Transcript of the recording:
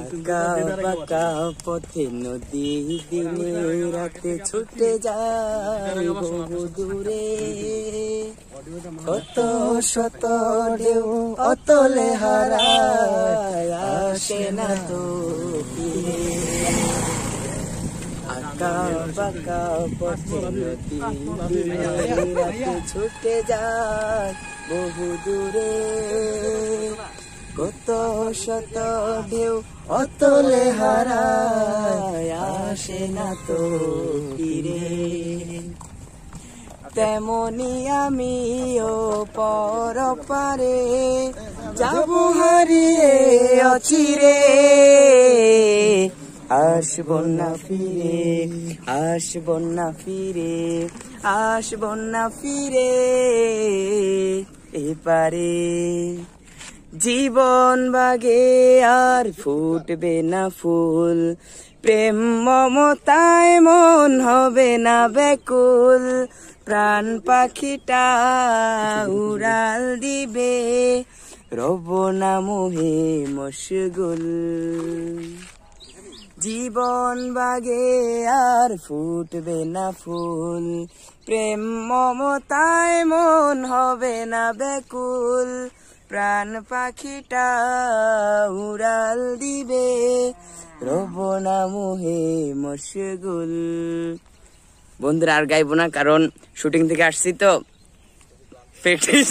আঁকা বাঁকা পথে নদী দিনে রাতে ছুটে যায় বহু দূরে, কত শত ঢেউ অতলে হারায় আসে না তো ফিরে। আঁকা বাঁকা পথে নদী দিনে রাতে ছুটে যায় বহু দূরে, কত শত ঢেউ অতলে হারায় আসে না তো ফিরে। তেমনি আমিও পরপারে যাব হারিয়ে অচিরে, আসব না ফিরে, আসব না ফিরে, আসব না ফিরে এপারে। জীবন বাগে আর ফুটবে না ফুল, প্রেম মমতায় মন হবে না ব্যাকুল, প্রাণ পাখিটা উড়াল দিবে রব না মোহে মশগুল। জীবন বাগে আর ফুটবে না ফুল, প্রেম মমতায় মন হবে না ব্যাকুল, প্রাণ পাখিটা উড়াল দিবে রব না মোহে মশগুল। বন্ধুরা আর গাইবো না, কারণ শুটিং থেকে আসছি তো প্র্যাকটিস